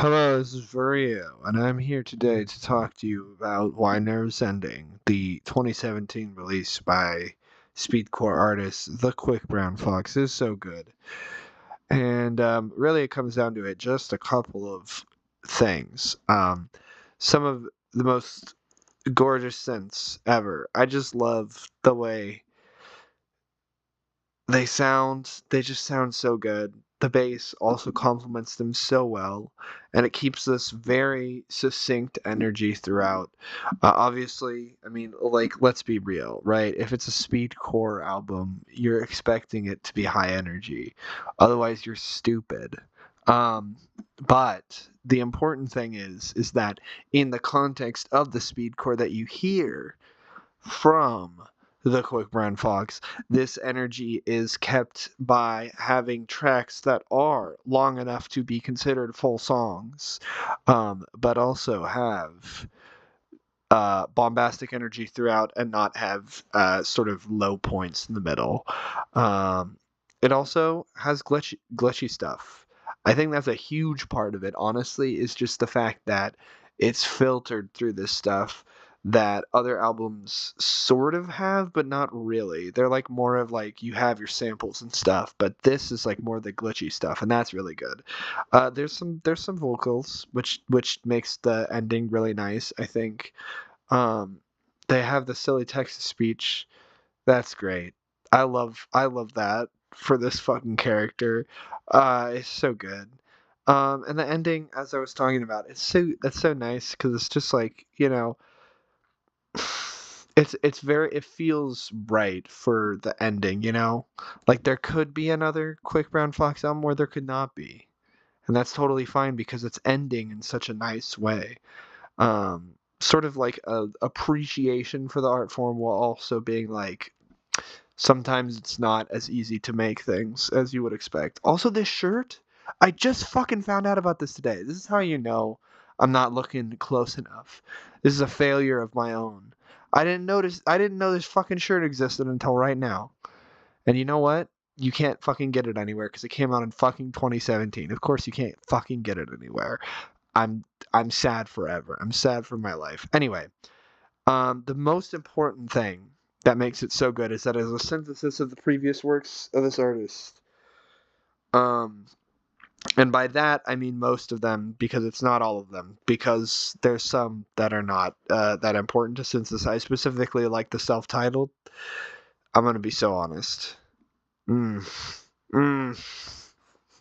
Hello, this is Vario, and I'm here today to talk to you about Why Nerves Ending, the 2017 release by speedcore artist The Quick Brown Fox is so good. And really, it comes down to it just a couple of things. Some of the most gorgeous synths ever. I just love the way they just sound so good. The bass also complements them so well, and it keeps this very succinct energy throughout. Obviously, I mean, like, let's be real, right? If it's a speedcore album, you're expecting it to be high energy. Otherwise, you're stupid. Um, but the important thing is that in the context of the speedcore that you hear from the Quick Brown Fox, this energy is kept by having tracks that are long enough to be considered full songs, but also have bombastic energy throughout and not have sort of low points in the middle. Um, it also has glitchy stuff. I think that's a huge part of it, honestly, is just the fact that it's filtered through this stuff that other albums sort of have, but not really. They're like more of like you have your samples and stuff, but this is like more the glitchy stuff, and that's really good. There's some vocals, which makes the ending really nice, I think. um, they have the silly text to speech. That's great. I love that for this fucking character. It's so good. And the ending, as I was talking about, it's so nice because it's just like it feels right for the ending. Like there could be another Quick Brown Fox album, or there could not be, and that's totally fine because it's ending in such a nice way. Sort of like a appreciation for the art form while also being like sometimes it's not as easy to make things as you would expect. Also, this shirt, I just fucking found out about this today. This is how you know I'm not looking close enough. This is a failure of my own. I didn't know this fucking shirt existed until right now. And you know what? You can't fucking get it anywhere because it came out in fucking 2017. Of course you can't fucking get it anywhere. I'm I'm sad forever. I'm sad for my life. Anyway, the most important thing that makes it so good is that it is a synthesis of the previous works of this artist. Um, and by that I mean most of them, because it's not all of them. Because there's some that are not that important to synthesize. Specifically, like the self-titled. I'm gonna be so honest. Mm, mm,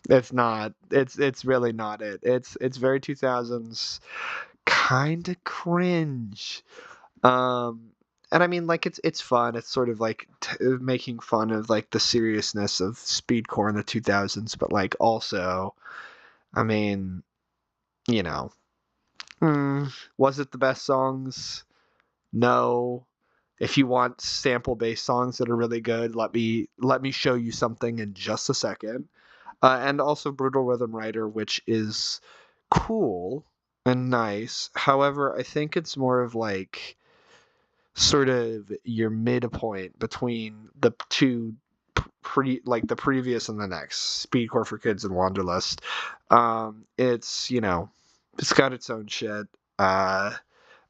it's not. It's really not it. It's very 2000s, kind of cringe. Um, and I mean, like it's fun. It's sort of like making fun of like the seriousness of speedcore in the 2000s, but like also, I mean, you know, was it the best songs? No. If you want sample based songs that are really good, let me show you something in just a second. And also Brutal Rhythm Rider, which is cool and nice. However, I think it's more of like sort of your midpoint between the two like the previous and the next Speedcore for Kids and Wanderlust. It's it's got its own shit.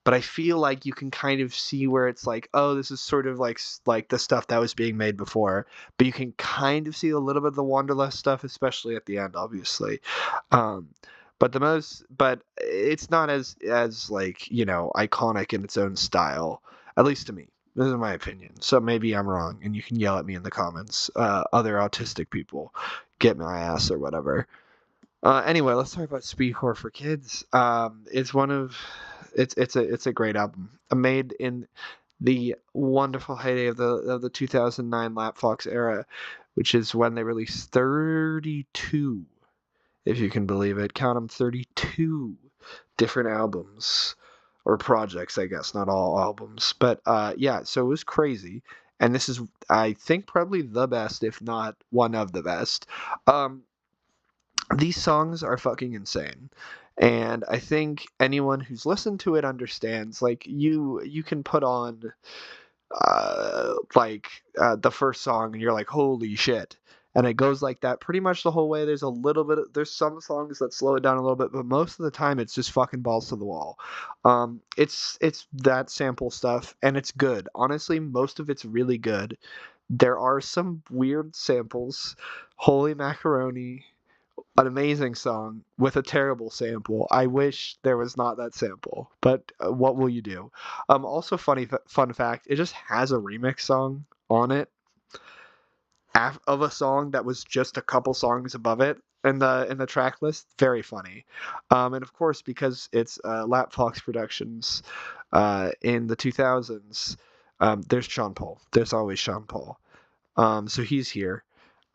But I feel like you can kind of see where it's like, oh, this is sort of like the stuff that was being made before, but you can kind of see a little bit of the Wanderlust stuff, especially at the end, obviously. Um, but it's not as like iconic in its own style, at least to me. This is my opinion. So maybe I'm wrong, and you can yell at me in the comments. Other autistic people, get my ass or whatever. Anyway, let's talk about Speedcore for Kids. It's a great album. Made in the wonderful heyday of the 2009 Lap Fox era, which is when they released 32, if you can believe it. Count them, 32 different albums or projects, I guess, not all albums. But yeah, so it was crazy. And this is, I think, probably the best, if not one of the best. Um, these songs are fucking insane, and I think anyone who's listened to it understands. Like you can put on the first song and you're like, holy shit, and it goes like that pretty much the whole way. There's some songs that slow it down a little bit, but most of the time it's just fucking balls to the wall. It's that sample stuff, and it's good. Honestly, most of it's really good. There are some weird samples. Holy Macaroni, an amazing song with a terrible sample. I wish there was not that sample, but what will you do? Also, fun fact: it just has a remix song on it of a song that was just a couple songs above it in the track list. Very funny, and of course because it's Lap Fox Productions in the 2000s. There's Sean Paul. There's always Sean Paul. So he's here.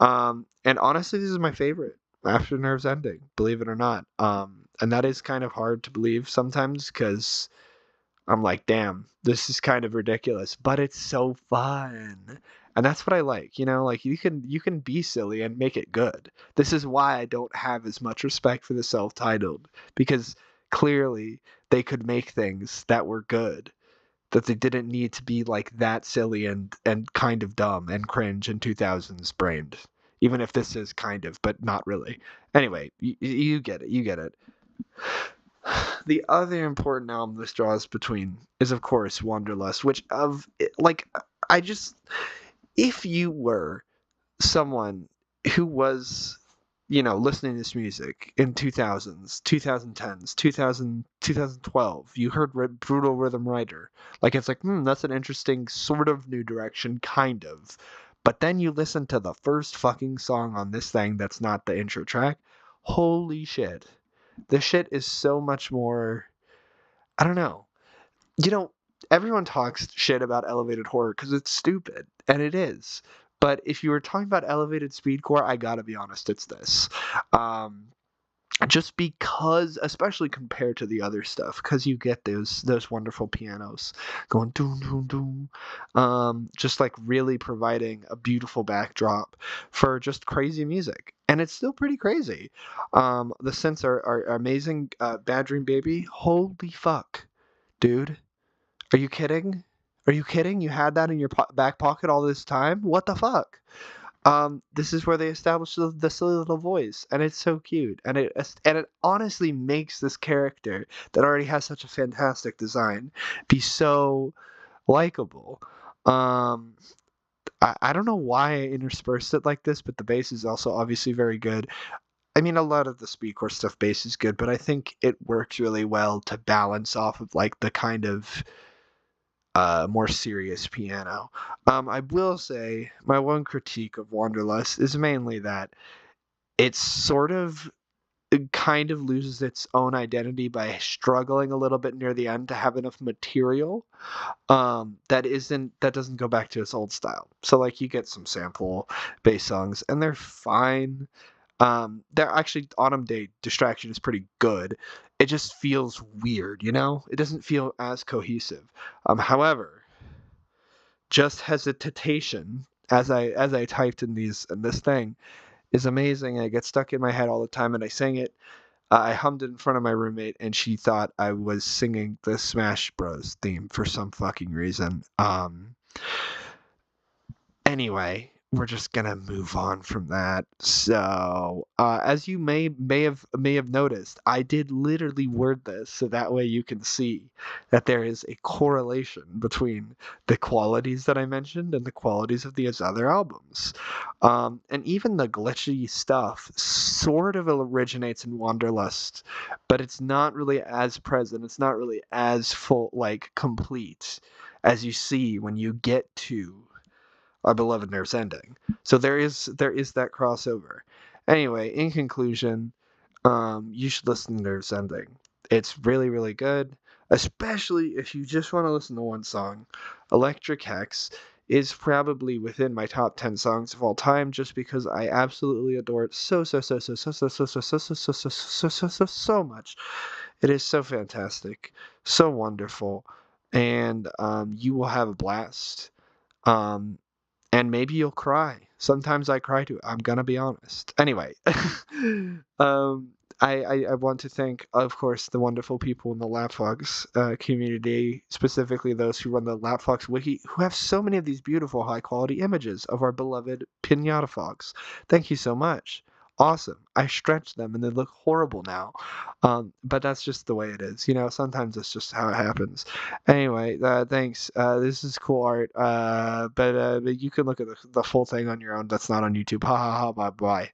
And honestly, this is my favorite after Nerves Ending, believe it or not. And that is kind of hard to believe sometimes because I'm like, damn, this is kind of ridiculous, but it's so fun. And that's what I like, like you can be silly and make it good. This is why I don't have as much respect for the self-titled, because clearly they could make things that were good, that they didn't need to be like that silly and kind of dumb and cringe and 2000s brained. Even if this is kind of, but not really. Anyway, you get it. You get it. The other important album this draws between is, of course, Wanderlust, which I just, if you were someone who was, listening to this music in 2000s, 2010s, 2012, you heard Brutal Rhythm Rider. Like, it's like, that's an interesting sort of new direction, kind of. But then you listen to the first fucking song on this thing that's not the intro track. Holy shit. The shit is so much more, I don't know. You know, Everyone talks shit about elevated horror because it's stupid, and it is. But if you were talking about elevated speedcore, I gotta be honest, it's this. Um, just because, especially compared to the other stuff, because you get those wonderful pianos going doom doom doom, just like really providing a beautiful backdrop for just crazy music, and it's still pretty crazy. The synths are amazing. Bad Dream Baby, holy fuck, dude, are you kidding? Are you kidding? You had that in your back pocket all this time? What the fuck? This is where they establish the silly little voice, and it's so cute, and it honestly makes this character that already has such a fantastic design be so likable. Um, I don't know why I interspersed it like this, but the bass is also obviously very good. I mean, a lot of the speedcore stuff bass is good, but I think it works really well to balance off of like the kind of more serious piano. I will say my one critique of Wanderlust is mainly that it's sort of it kind of loses its own identity by struggling a little bit near the end to have enough material that doesn't go back to its old style. So like you get some sample bass songs and they're fine. They're actually Autumn Day Distraction is pretty good. It just feels weird, It doesn't feel as cohesive. However, just hesitation as I typed in this thing is amazing. It gets stuck in my head all the time, and I sang it. I hummed it in front of my roommate, and she thought I was singing the Smash Bros. Theme for some fucking reason. Anyway, we're just gonna move on from that. So, as you may have noticed, I did literally word this so that way you can see that there is a correlation between the qualities that I mentioned and the qualities of these other albums. And even the glitchy stuff sort of originates in Wanderlust, but it's not really as present. It's not really as full, like complete, as you see when you get to our beloved Nerves Ending. So there is that crossover. Anyway, in conclusion, you should listen to Nerves Ending. It's really, really good, especially if you just want to listen to one song. Electric Hex is probably within my top 10 songs of all time just because I absolutely adore it so much. It is so fantastic, so wonderful, and you will have a blast. Um, and maybe you'll cry. Sometimes I cry too. I'm gonna be honest. Anyway, I want to thank, of course, the wonderful people in the Lapfox community, specifically those who run the Lapfox wiki, who have so many of these beautiful, high-quality images of our beloved Pinata Fox. Thank you so much. Awesome. I stretched them and they look horrible now. But that's just the way it is. Sometimes it's just how it happens. Anyway, thanks. This is cool art. But you can look at the full thing on your own. That's not on YouTube. Ha ha ha. Bye bye.